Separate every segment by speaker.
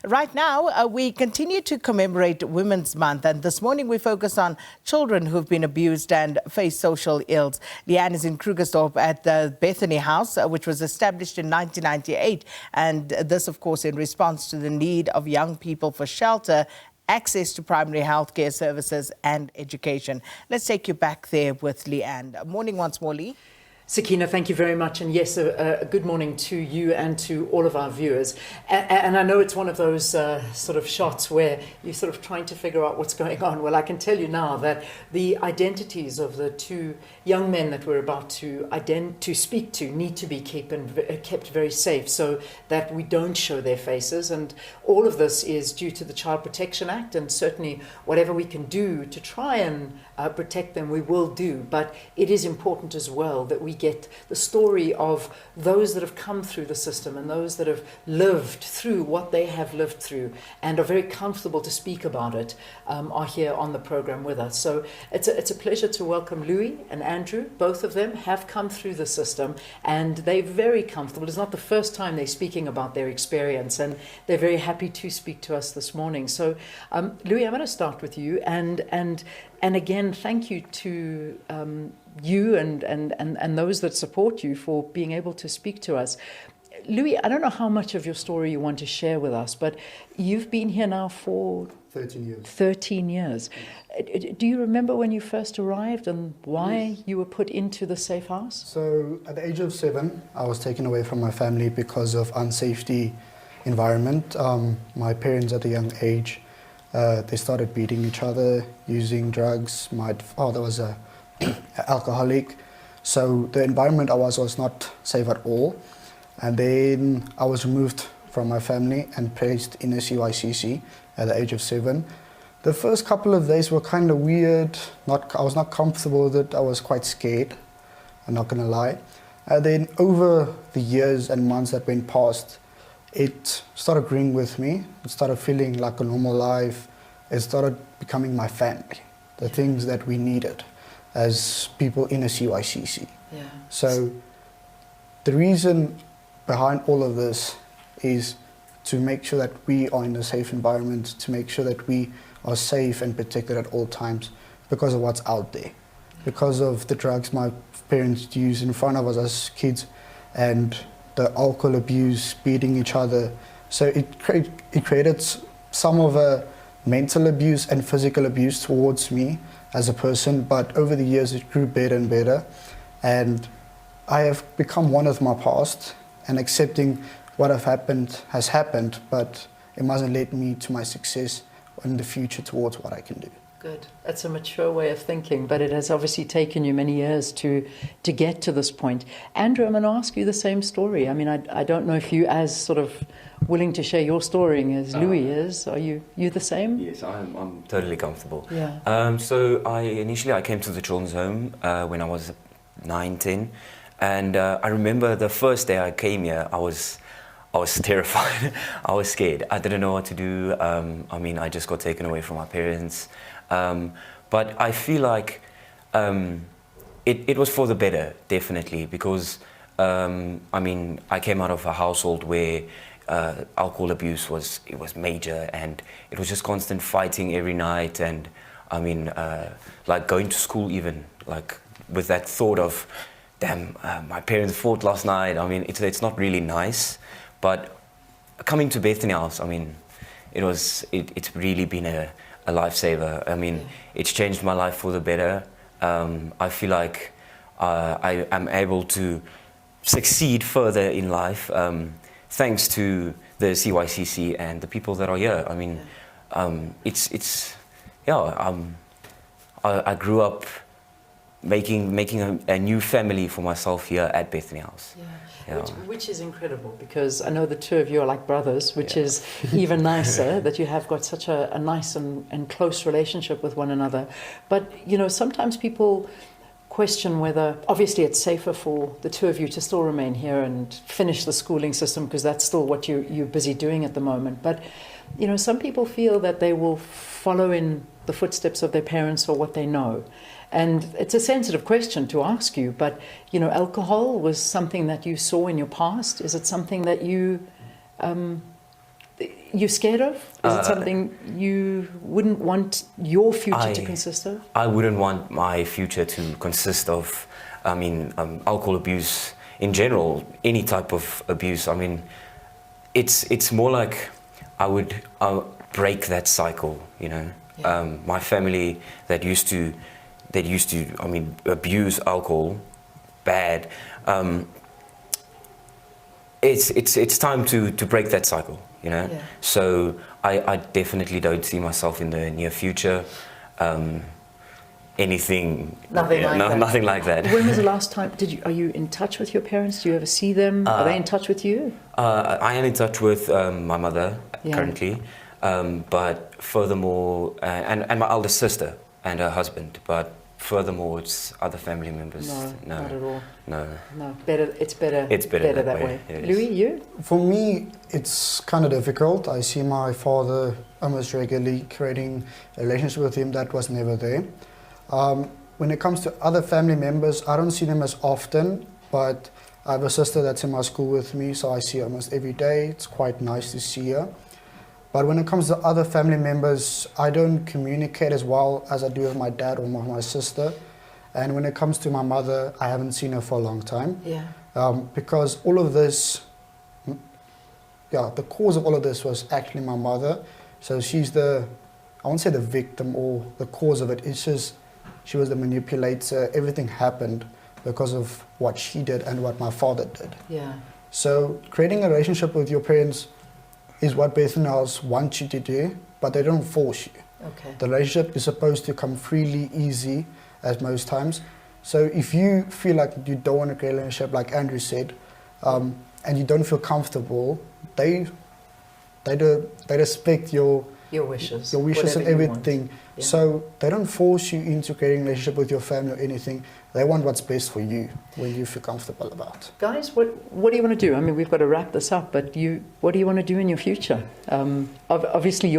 Speaker 1: Right now, we continue to commemorate Women's Month, and this morning we focus on children who've been abused and face social ills. Leanne is in Krugersdorp at the Bethany House, which was established in 1998, and this, of course, in response to the need of young people for shelter, access to primary healthcare services and education. Let's take you back there with Leanne. Morning once more, Lee.
Speaker 2: Sakina, thank you very much. And yes, a good morning to you and to all of our viewers. And I know it's one of those sort of shots where you're sort of trying to figure out what's going on. Well, I can tell you now that the identities of the two young men that we're about to speak to need to be kept very safe so that we don't show their faces. And all of this is due to the Child Protection Act, and certainly whatever we can do to try and protect them, we will do. But it is important as well that we get the story of those that have come through the system and those that have lived through what they have lived through and are very comfortable to speak about it, are here on the program with us. So it's a pleasure to welcome Louie and Andrew. Both of them have come through the system and they're very comfortable. It's not the first time they're speaking about their experience, and they're very happy to speak to us this morning. So Louie, I'm going to start with you, and again, thank you to you and those that support you for being able to speak to us. Louie, I don't know how much of your story you want to share with us, but you've been here now for
Speaker 3: 13 years.
Speaker 2: 13 years. Do you remember when you first arrived and why you were put into the safe house?
Speaker 3: So at the age of 7, I was taken away from my family because of unsafety environment. My parents at a young age, they started beating each other, using drugs. My father was an alcoholic. So the environment I was not safe at all. And then I was removed from my family and placed in a CYCC at the age of 7. The first couple of days were kind of weird. I was not comfortable with it. I was quite scared, I'm not going to lie. And then over the years and months that went past, it started growing with me. It started feeling like a normal life. It started becoming my family, the things that we needed as people in a CYCC.
Speaker 2: Yeah.
Speaker 3: So the reason behind all of this is to make sure that we are in a safe environment, to make sure that we are safe and protected at all times because of what's out there, because of the drugs my parents used in front of us as kids and the alcohol abuse, beating each other. So it created some of a mental abuse and physical abuse towards me as a person, but over the years it grew better and better. And I have become one of my past, and accepting what has happened, but it mustn't lead me to my success in the future towards what I can do.
Speaker 2: Good. That's a mature way of thinking, but it has obviously taken you many years to get to this point. Andrew, I'm going to ask you the same story. I mean, I don't know if you as sort of willing to share your story as Louie is. Are you the same?
Speaker 4: Yes, I'm totally comfortable.
Speaker 2: Yeah.
Speaker 4: So initially I came to the children's home when I was 9, 10, and I remember the first day I came here, I was terrified. I was scared. I didn't know what to do. I mean, I just got taken away from my parents. But I feel like it was for the better, definitely, because I mean, I came out of a household where alcohol abuse was major, and it was just constant fighting every night, and I mean, like going to school even, like with that thought of, damn, my parents fought last night. I mean, it's not really nice. But coming to Bethany House, I mean, it's really been a lifesaver. I mean, it's changed my life for the better. I feel like I am able to succeed further in life thanks to the CYCC and the people that are here. I mean, I grew up making a new family for myself here at Bethany House.
Speaker 2: Yeah.
Speaker 4: Yeah.
Speaker 2: Which is incredible, because I know the two of you are like brothers, which is even nicer that you have got such a nice and close relationship with one another. But, you know, sometimes people question whether, obviously it's safer for the two of you to still remain here and finish the schooling system, because that's still what you're busy doing at the moment. But, you know, some people feel that they will follow in the footsteps of their parents or what they know. And it's a sensitive question to ask you, but, you know, alcohol was something that you saw in your past. Is it something that you you're scared of? Is it something you wouldn't want your future to consist of?
Speaker 4: I wouldn't want my future to consist of, alcohol abuse in general, any type of abuse. I mean, it's more like I'll break that cycle, you know.
Speaker 2: Yeah.
Speaker 4: My family that used to abuse alcohol bad. It's time to break that cycle, you know.
Speaker 2: Yeah.
Speaker 4: So I definitely don't see myself in the near future. Nothing like that.
Speaker 2: When was the last time? Are you in touch with your parents? Do you ever see them? Are they in touch with you?
Speaker 4: I am in touch with my mother currently, but furthermore, and my elder sister and her husband. But furthermore, it's other family members.
Speaker 2: No, not at all.
Speaker 4: No.
Speaker 2: Better. It's better.
Speaker 4: It's better
Speaker 2: that way.
Speaker 4: Yes.
Speaker 2: Louis, you?
Speaker 3: For me, it's kind of difficult. I see my father almost regularly, creating a relationship with him that was never there. When it comes to other family members, I don't see them as often, but I have a sister that's in my school with me, so I see her almost every day. It's quite nice to see her. But when it comes to other family members, I don't communicate as well as I do with my dad or my sister. And when it comes to my mother, I haven't seen her for a long time.
Speaker 2: Yeah.
Speaker 3: Because all of this, the cause of all of this was actually my mother. So she's I won't say the victim or the cause of it. It's just she was the manipulator. Everything happened because of what she did and what my father did.
Speaker 2: Yeah.
Speaker 3: So creating a relationship with your parents is what Bethany House wants you to do, but they don't force you.
Speaker 2: Okay.
Speaker 3: The relationship is supposed to come freely, easy, as most times. So if you feel like you don't want to create a relationship, like Andrew said, and you don't feel comfortable, they respect your
Speaker 2: wishes
Speaker 3: and everything.
Speaker 2: Yeah.
Speaker 3: So they don't force you into creating a relationship with your family or anything. They want what's best for you when you feel comfortable about.
Speaker 2: Guys, what do you want to do? I mean, we've got to wrap this up, but what do you want to do in your future? Obviously,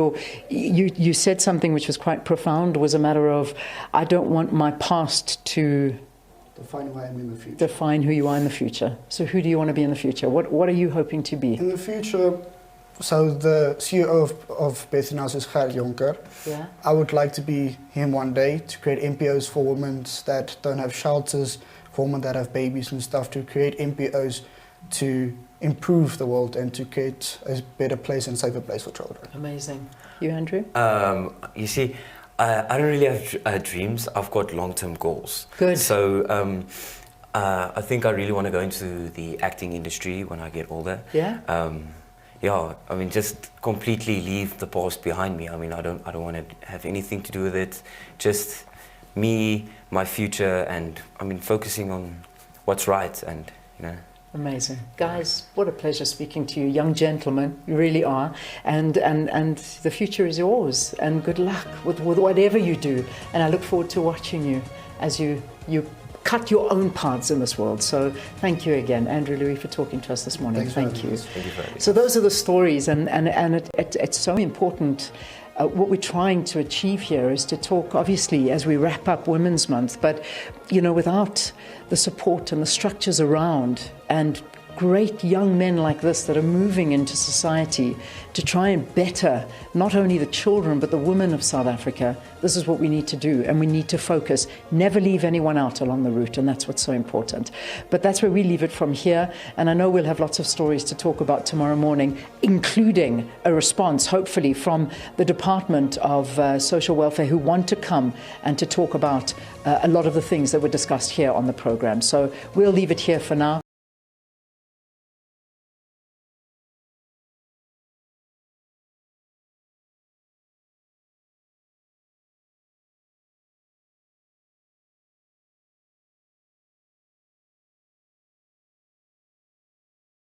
Speaker 2: you said something which was quite profound. Was a matter of, I don't want my past to
Speaker 3: define who I am in the future.
Speaker 2: Define who you are in the future. So who do you want to be in the future? What are you hoping to be?
Speaker 3: In the future, so the CEO of Bethany House is Gert Jonker.
Speaker 2: Yeah.
Speaker 3: I would like to be him one day, to create NPOs for women that don't have shelters, for women that have babies and stuff, to create NPOs to improve the world and to create a better place and safer place for children.
Speaker 2: Amazing. You, Andrew?
Speaker 4: You see, I don't really have dreams. I've got long-term goals.
Speaker 2: Good.
Speaker 4: So I think I really want to go into the acting industry when I get older.
Speaker 2: Yeah.
Speaker 4: Just completely leave the past behind me. I mean, I don't want to have anything to do with it. Just me, my future, and focusing on what's right, and
Speaker 2: Amazing. Guys, what a pleasure speaking to you, young gentlemen. You really are. And the future is yours. And good luck with whatever you do. And I look forward to watching you as you cut your own paths in this world. So thank you again, Andrew, Louie, for talking to us this morning. Thank you.
Speaker 4: Thank you very much.
Speaker 2: So those are the stories, and it's so important. What we're trying to achieve here is to talk, obviously, as we wrap up Women's Month, but, without the support and the structures around, and great young men like this that are moving into society to try and better not only the children but the women of South Africa, this is what we need to do, and we need to focus. Never leave anyone out along the route, and that's what's so important. But that's where we leave it from here, and I know we'll have lots of stories to talk about tomorrow morning, including a response, hopefully, from the Department of Social Welfare, who want to come and to talk about a lot of the things that were discussed here on the program. So we'll leave it here for now.